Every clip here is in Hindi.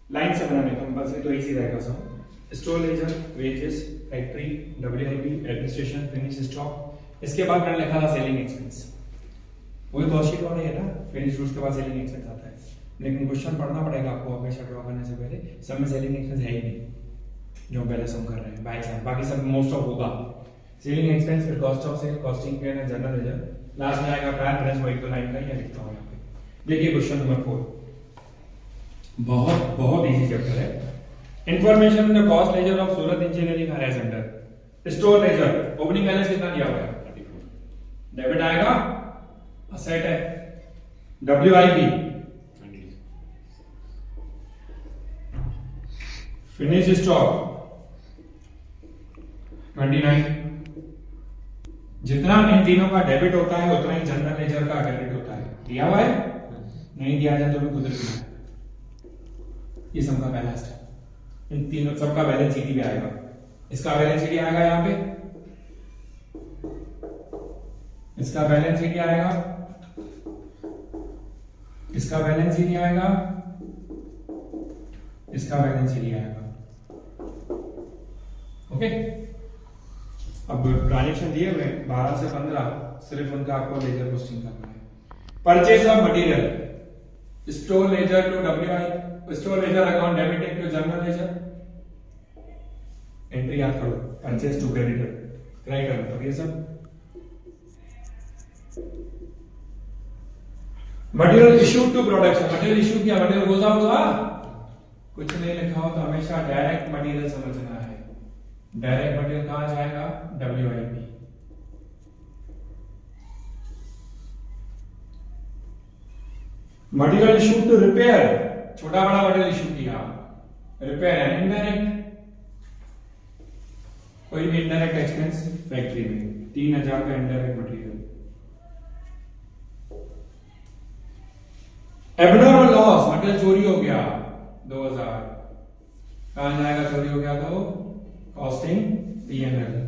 लाइन से बनाने कंपल्सरी, तो इजी रहेगा सब। Store laser, wages, factory, WIP, administration, finish stock. इसके बाद मैंने लिखा था सेलिंग एक्सपेंस, वही कॉस्ट शीट वाला है ना, फिनिश गुड्स के बाद सेलिंग एक्सपेंस आता है। लेकिन क्वेश्चन पढ़ना पड़ेगा आपको हमेशा ड्रॉ करने से पहले, सब में सेलिंग एक्सपेंस है ही नहीं जो पहले सम कर रहे हैं बाय चांस, बाकी सब मोस्ट ऑफ होगा। सेलिंग एक्सपेंस, फिर cost of sale, costing pen, general ledger, last में आएगा ट्रायल बैलेंस। वो एक दो लाइन का ही लिखता हूं यहाँ पे। देखिए क्वेश्चन नंबर 4, बहुत बहुत इजी चैप्टर है। Information in the cost ledger of Surat engineering hire centre. Store ledger opening balance कितना दिया हुआ है? 34। डेबिट आएगा, असेट है। WIP, finish stock 29। जितना इन तीनों का डेबिट होता है उतना ही जनरल लेजर का क्रेडिट होता है। दिया हुआ है, नहीं दिया जाए तो भी खुद लिखना है। ये सब का बैलेंस है, इन तीनों सबका बैलेंस शीट भी आएगा। इसका बैलेंस शीट आएगा यहाँ पे, इसका बैलेंस शीट आएगा, इसका बैलेंस शीट आएगा, इसका बैलेंस शीट आएगा। ओके, अब ट्रांजेक्शन दिए हुए 12 से 15, सिर्फ उनका आपको लेजर पोस्टिंग करना है। Purchase of material, store ledger to WI, store ledger account debited to general ledger. Entry याद करो, परचेज टू क्रेडिटर, क्रेडिटर मतलब ये सब। Material issue to production, material issue किया, मटेरियल गोज आउट हुआ, कुछ नहीं लिखा हो तो हमेशा डायरेक्ट मटेरियल समझना है। डायरेक्ट मटेरियल कहां जाएगा? WIP. Material issue to repair, छोटा बड़ा मटेरियल इशू किया, रिपेयर एंड इनडायरेक्ट। कोई भी इनडायरेक्ट एक्सपेंस फैक्ट्री में 3000 का indirect material. Abnormal loss, material चोरी हो गया 2000, कहां जाएगा? चोरी हो गया तो costing PNL.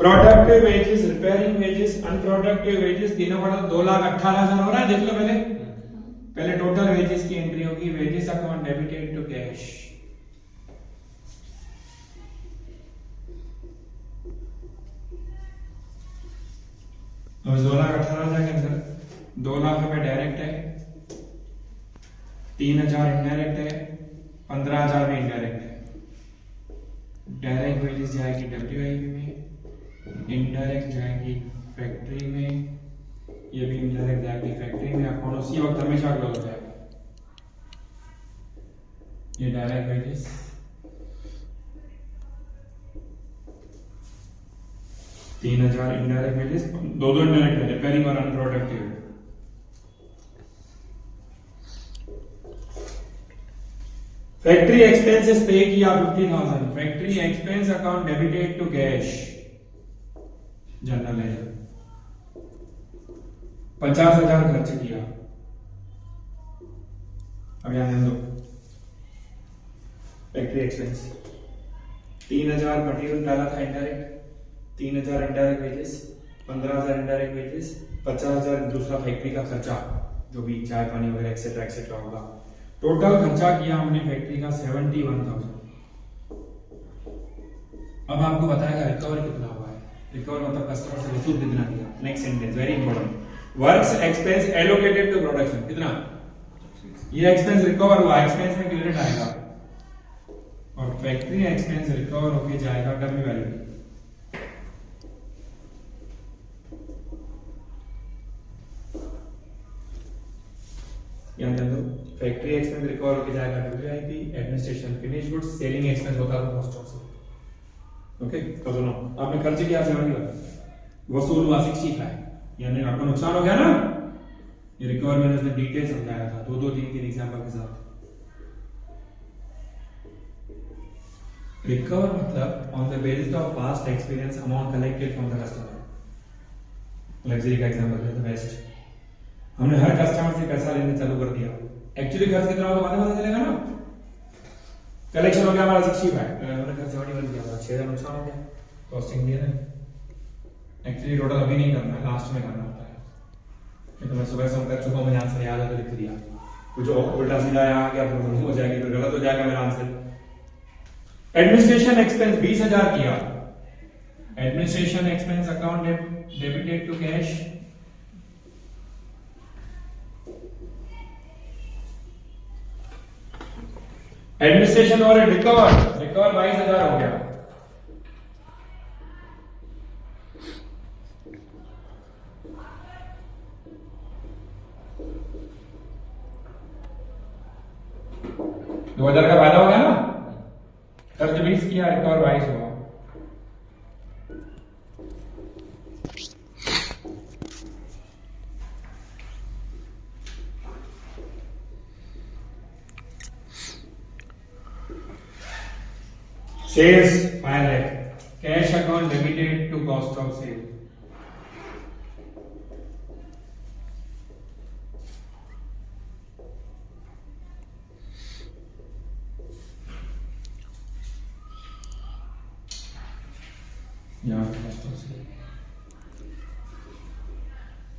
Productive wages, repairing wages, unproductive wages, तीनों का 2,18,000 हो रहा है। देख लो पहले टोटल वेजेस की एंट्री होगी, wages account debited to cash. अब 2,18,000 के अंदर 2 लाख रुपए डायरेक्ट है, 3,000 इनडायरेक्ट है, 15,000 भी इनडायरेक्ट है। डायरेक्ट वेजेस जाएगी डब्ल्यूआईपी में, इनडायरेक्ट जाएगी फैक्ट्री में, ये भी इनडायरेक्ट जाएगी फैक्ट्री में। अकाउंट उसी वक्त हमेशा क्लोज हो जाएगा। ये डायरेक्ट वेजेस, $3,000 इनडायरेक्ट वेजेस, दो इनडायरेक्ट है, रिपेयरिंग और अनप्रोडक्टिव। फैक्ट्री एक्सपेंसेस पे किया 50,000, factory expense account debited to cash, general ledger. 50,000 खर्च किया। अब यहां दो फैक्ट्री एक्सपेंस, 3,000 मटेरियल डाला था indirect, 3,000 indirect wages, 15,000 indirect wages, 50,000 दूसरा फैक्ट्री का खर्चा जो भी चाय पानी वगैरह एक्सेट्रा एक्सेट्रा होगा। टोटल खर्चा किया हमने फैक्ट्री का 71,000। अब आपको बताएगा रिकवर कितना हुआ है। रिकवर मतलब कस्टमर से वसूल कितना किया। Next sentence very important, works expense allocated to production, कितना? ये एक्सपेंस रिकवर हुआ, एक्सपेंस में क्रेडिट आएगा, और फैक्ट्री एक्सपेंस रिकवर होके जाएगा डब्ल्यूआईपी। फैक्ट्री एक्सपेंस रिकवर होकर जाएगा WIP, administration finish goods, selling expense होता है कॉस्ट ऑफ सेल। ओके, तो सुनो, आपने खर्च किया 71, वसूल हुआ 65, यानी आपको नुकसान हो गया ना। ये रिकवर मैंने उसने डिटेल समझाया था, 2-3 एग्जांपल के साथ। रिकवर मतलब on the basis of past experience amount collected from the customer. Luxury का एग्जांपल है, द बेस्ट। हमने हर कस्टमर से पैसा लेने चालू कर दिया, एक्चुअली खर्च कितना होगा बाद में पता चलेगा ना। कलेक्शन हो गया हमारा 65, हमने खर्च 71 किया, 6,000 नुकसान हो गया, कॉस्टिंग दिया ना। एक्चुअली टोटल अभी नहीं करना है, लास्ट में करना होता है। ये तो मैं सुबह सम कर चुका हूँ, मुझे आंसर याद है तो लिख दिया। कुछ उल्टा सीधा यहाँ आ गया प्रॉब्लम हो जाएगी, फिर गलत हो जाएगा मेरा आंसर। एडमिनिस्ट्रेशन एक्सपेंस 20,000 किया। Administration expense account debited to cash. Administration और रिकवर 22,000 हो गया। दो 2000 का फायदा हो गया ना, खर्च 20 किया, रिकवर 22 हुआ। Sales 5 lakh, cash account debited to cost of sale.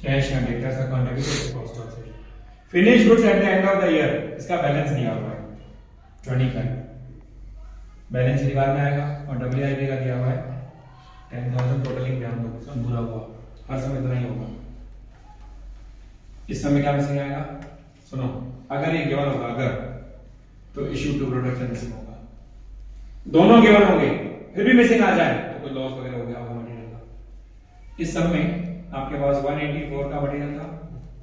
Cash and debtors account debited to cost of sale. Finish goods at the end of the year, इसका बैलेंस दिया हुआ है 25, बैलेंस शीट बाद में आएगा। और WIP का दिया हुआ है 10,000, टोटलिंग ध्यान दो, सब बुरा हुआ, हर समय इतना ही होगा। इस समय क्या मिसिंग आएगा, सुनो, अगर ये गिवन होगा अगर, तो इश्यू टू प्रोडक्शन मिसिंग होगा। दोनों गिवन होंगे फिर भी मिसिंग आ जाए तो कोई लॉस वगैरह हो गया होगा मटेरियल का। इस सब में आपके पास 184 का मटेरियल था,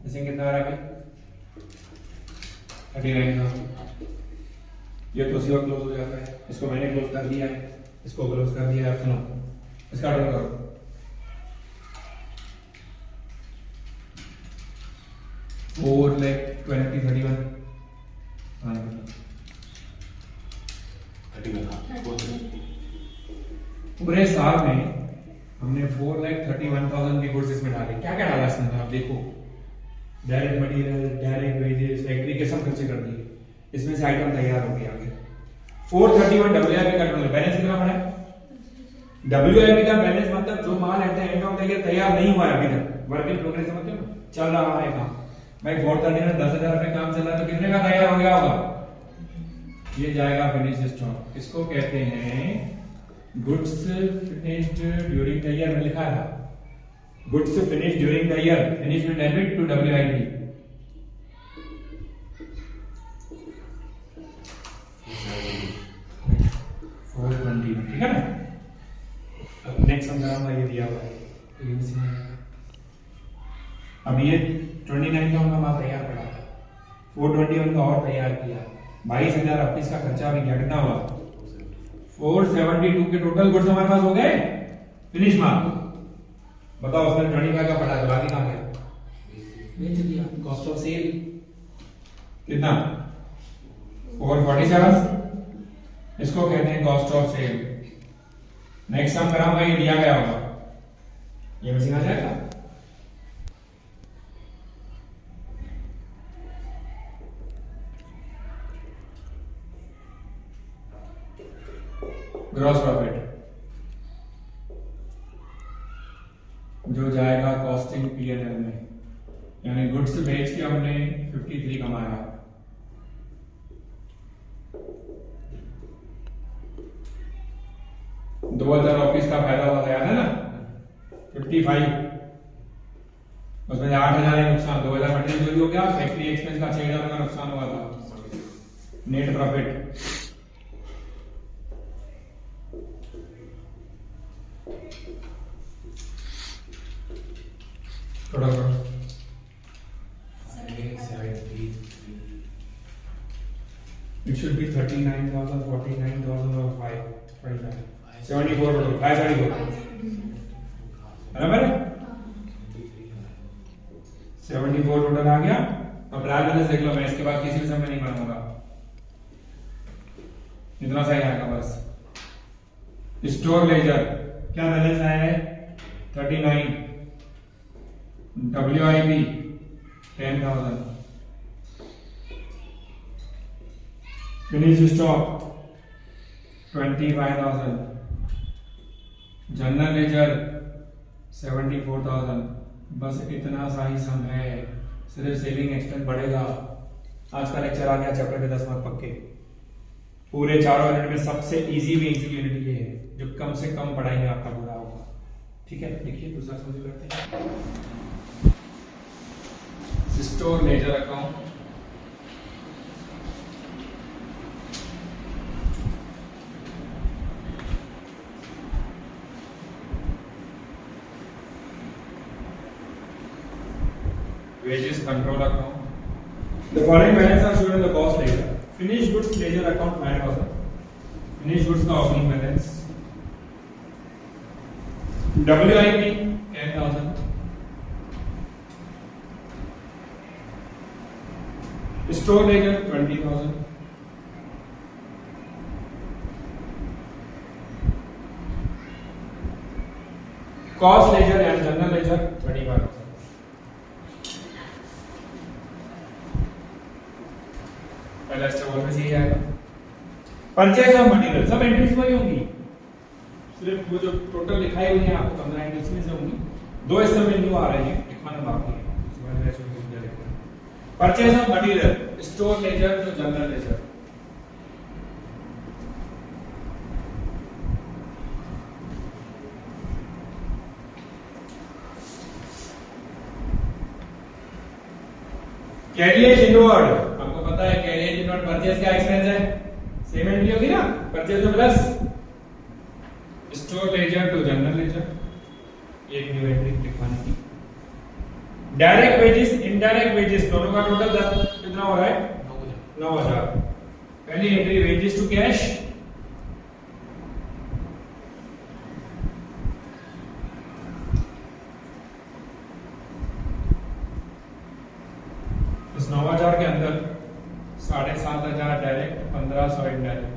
मिसिंग कितना आ रहा है भाई, 39,000। ये तो उसी वक्त क्लोज हो जाता है। इसको मैंने क्लोज कर दिया है, इसको क्लोज कर दिया है। सुनो, इसका टोटल करो, 4,20,31 पूरे साल में हमने 4,31,000 की गुड्स इसमें डाले। क्या क्या डाला इसमें आप देखो, direct material, direct wages, factory के सब खर्चे कर दिए। इसमें से आइटम तैयार हो गया। 431 WIP का टोटल बैलेंस कितना पड़ा है। WIP का बैलेंस मतलब जो माल at the end of the year तैयार नहीं हुआ है अभी तक, वर्क इन प्रोग्रेस, समझते हो, चल रहा है काम। भाई 430 में 10,000 रुपए काम चल रहा है तो कितने का तैयार हो गया होगा, ये जाएगा फिनिश स्टॉक। इसको कहते हैं goods finished during the year में लिखा था, goods finished during the year, finish will debit to WIP। 420, ठीक है ना। अब नेक्स्ट समझाऊंगा, ये दिया हुआ है तो ये मिसिंग आएगा। अब ये 29 का उनका माल तैयार पड़ा था, 421 का और तैयार किया, 22,000 अब इसका खर्चा भी किया, कितना हुआ 472 के टोटल गुड्स हमारे पास हो गए फिनिश माल। बताओ उसमें 25 का पड़ा है, बाकी कहां गया, बेच दिया। कॉस्ट ऑफ सेल कितना 447, इसको कहते हैं cost of sale. Next sum कराऊंगा, ये दिया गया होगा, ये मिसिंग आ जाएगा। ग्रॉस प्रॉफिट जो जाएगा कॉस्टिंग P&L में, यानी गुड्स बेच के हमने 53 कमाया, ₹2,000 का फायदा हुआ था, याद है ना, 55, उसमें 8,000 नुकसान, 2,000 मटेरियल चोरी हो गया, फैक्ट्री एक्सपेंस का 6,000 का नुकसान हुआ था। नेट प्रॉफिट थोड़ा सा it should be 39,000, 49,000 or 525, 74 total, 574 बराबर है, 74 टोटल आ गया। अब ट्रायल बैलेंस देख लो, मैं इसके बाद किसी भी समय नहीं बनाऊंगा, इतना सही आएगा बस। स्टोर लेजर क्या बैलेंस आया है 39, WIP 10,000, finish stock 25,000, general ledger 74,000, बस इतना सा ही सम है, सिर्फ सेलिंग एक्सपेंस बढ़ेगा। आज का लेक्चर आ गया, चैप्टर के 10 मार्क पक्के। पूरे चारों यूनिट में सबसे इजी में इजी यूनिट ये है जो कम से कम पढ़ाई में आपका पूरा होगा। ठीक है, देखिए दूसरा सवाल करते हैं। Store ledger account, wages control account. The following balance are shown in the cost ledger. Finished goods ledger account 9,000. Finished goods का opening balance. WIP 10,000. Store ledger 20,000. Cost ledger and general ledger 25,000. पहला स्टेप ऑलवेज यही आएगा। परचेज ऑफ मटेरियल, सब एंट्रीज वही होंगी, सिर्फ वो जो टोटल लिखाई हुई है आपको 15 एंट्रीज में से होंगी। दो इस समय न्यू आ रहे हैं, लिखवाना बाकी है। Purchase of material, store ledger तो जनरल लेजर। कैरियज इनवर्ड, आपको पता है कैरियज इनवर्ड परचेज का एक्सपेंस है, सेम एंट्री होगी ना, परचेज में plus store ledger to general ledger, एक न्यू एंट्री लिखवानी थी। डायरेक्ट वेजेस इनडायरेक्ट वेजेस दोनों का टोटल 10 कितना हो रहा है 9,000। पहली एंट्री वेजेस टू कैश, इस 9,000 के अंदर 7,500 डायरेक्ट, 1,500 इनडायरेक्ट।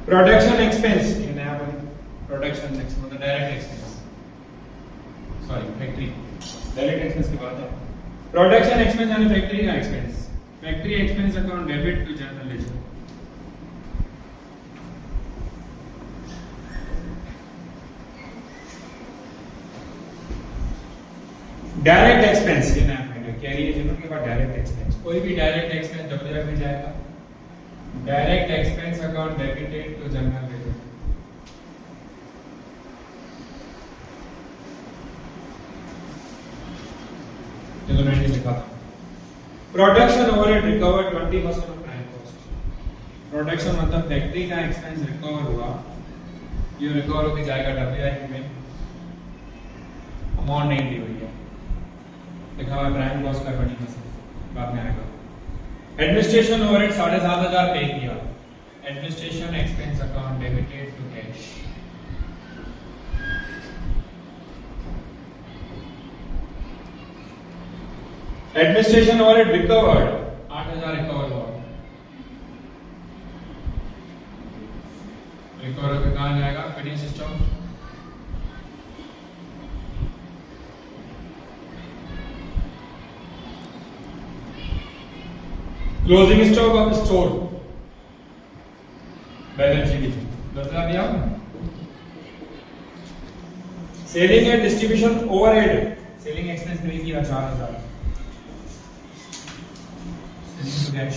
प्रोडक्शन एक्सपेंस, ये नया पॉइंट, प्रोडक्शन एक्सपेंस मतलब direct expense, sorry factory, direct expense की बात है। प्रोडक्शन एक्सपेंस यानी फैक्ट्री का expense, factory expense account debit to general ledger. Direct expense, ये नया पॉइंट है, कैरियर जिनों के बाद डायरेक्ट एक्सपेंस, कोई भी डायरेक्ट एक्सपेंस डब्ल्यूआई में जाएगा, direct expense account debited to general ledger. ये तो मैंने लिखा था। Production overhead recover 20% of prime cost. Production मतलब फैक्ट्री का एक्सपेंस रिकवर हुआ, ये रिकवर होके जाएगा डब्ल्यूआईपी में, अमाउंट नहीं दी हुई है, लिखा हुआ प्राइम कॉस्ट का 20% बाद में आएगा। एडमिनिस्ट्रेशन ओवरहेड 7,500 पे किया, administration expense account debited to cash. Administration overhead recovered 8,000 recover हुआ, रिकवर होकर कहां जाएगा, finish stock. Closing stock of store, balance sheet 10,000 दिया। Selling and distribution overhead, selling expense नहीं किया 4,000, selling to cash.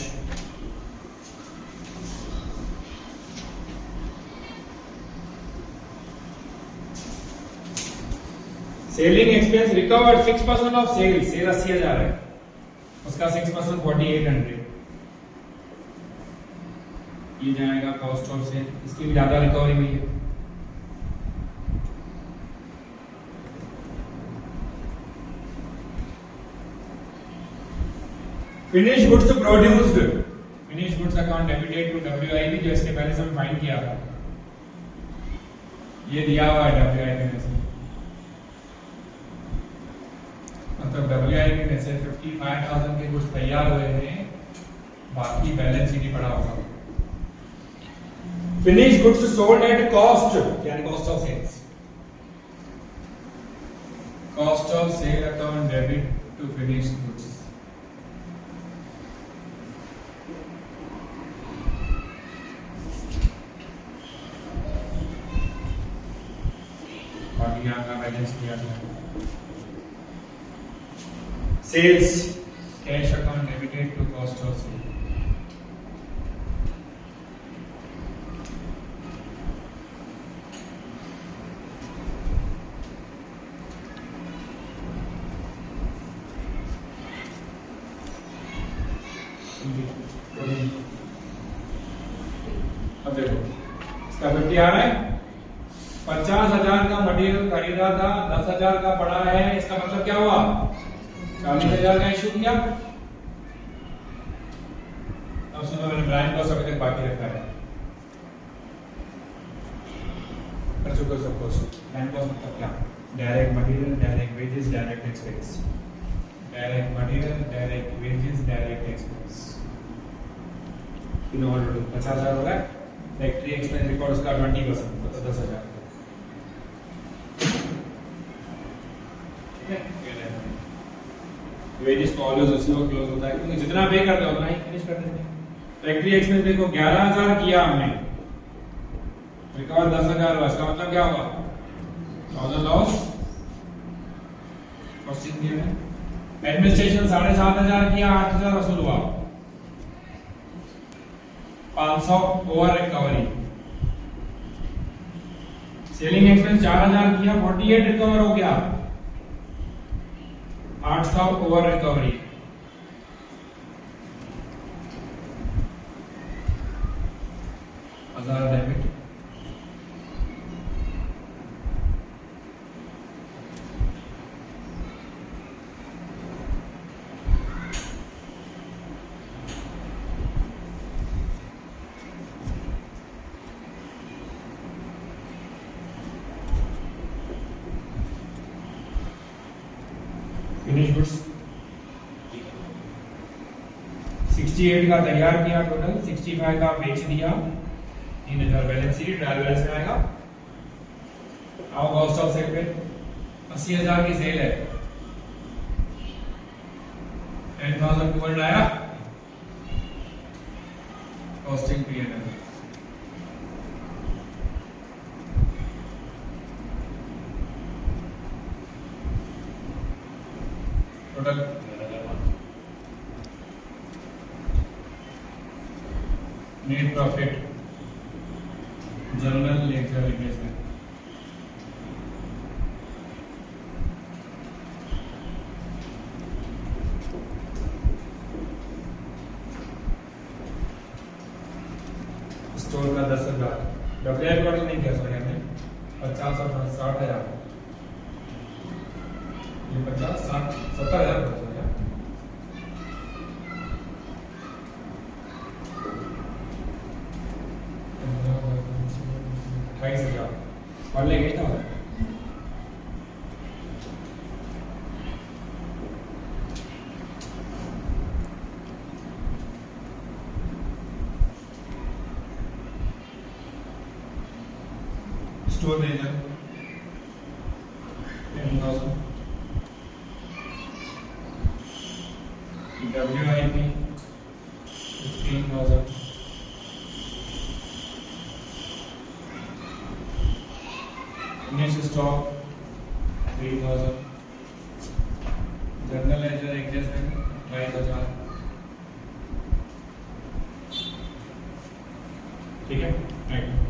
Selling expense recovered 6% of sale, sale 80,000 है, उसका 6% 4,800 ये जाएगा कॉस्ट ऑफ सेल, इसकी भी ज्यादा रिकवरी हुई है। Finish goods produced, finish goods account debited to WIP, जो इसके पहले से हम फाइंड किया था, ये दिया हुआ है डब्ल्यूआईपी में से, मतलब डब्ल्यूआईपी में से 55,000 के गुड्स तैयार हुए हैं, बाकी बैलेंस शीट ही पड़ा होगा। Finish goods sold at cost, यानी cost of sales, cost of sale account debit to finish goods. बाकी यहाँ का बैलेंस किया गया। Sales cash account debited to cost of sale. अब देखो इसका 50 आ रहा है, 50,000 का मटेरियल खरीदा था, 10,000 का पड़ा है, इसका मतलब क्या हुआ, 40,000 का इशू किया। अब सुनो, मैंने ब्रांड कॉस्ट अभी तक बाकी रखा है, कर चुके सब कॉस्ट। ब्रांड कॉस्ट मतलब क्या, direct material, direct wages, direct expense, direct material, direct wages, direct expense, in all 50,000 हो गया। फैक्ट्री एक्सपेंस रिकॉर्ड उसका 20%, मतलब 10,000। वेजेस तो ऑलवेज उसी वक्त क्लोज होता है, क्योंकि जितना पे करते हो उतना ही फिनिश कर देते हैं। फैक्ट्री एक्सपेंस देखो 11,000 किया हमने, रिकॉर्ड 10,000 हुआ, इसका मतलब क्या हुआ, 1000 लॉस, कॉस्टिंग दिया है। एडमिनिस्ट्रेशन 7,500 किया, 8,000 वसूल हुआ, 500 ओवर रिकवरी। सेलिंग एक्सपेंस 4,000 किया, 48 रिकवर हो गया, 800 ओवर रिकवरी। हजार डेबिट, फिनिश गुड्स 68 का तैयार किया टोटल, 65 का बेच दिया, 3,000 बैलेंस शीट, ट्रायल बैलेंस में आएगा। आओ कॉस्ट ऑफ सेल पे, 80,000 की सेल है, 10,200 आया, costing PNL. Total net profit, general ledger replacement, store का 10,000, डब्ल्यूआई प्रोडक्ट नहीं किया, सॉरी हमने 50 और 60,000, ये 50 60 70,000 हो गया। और ले गए था store manager 10,000, WIP 15,000, finish stock 3,000, general ledger adjustment 2,500। ठीक है, राइट।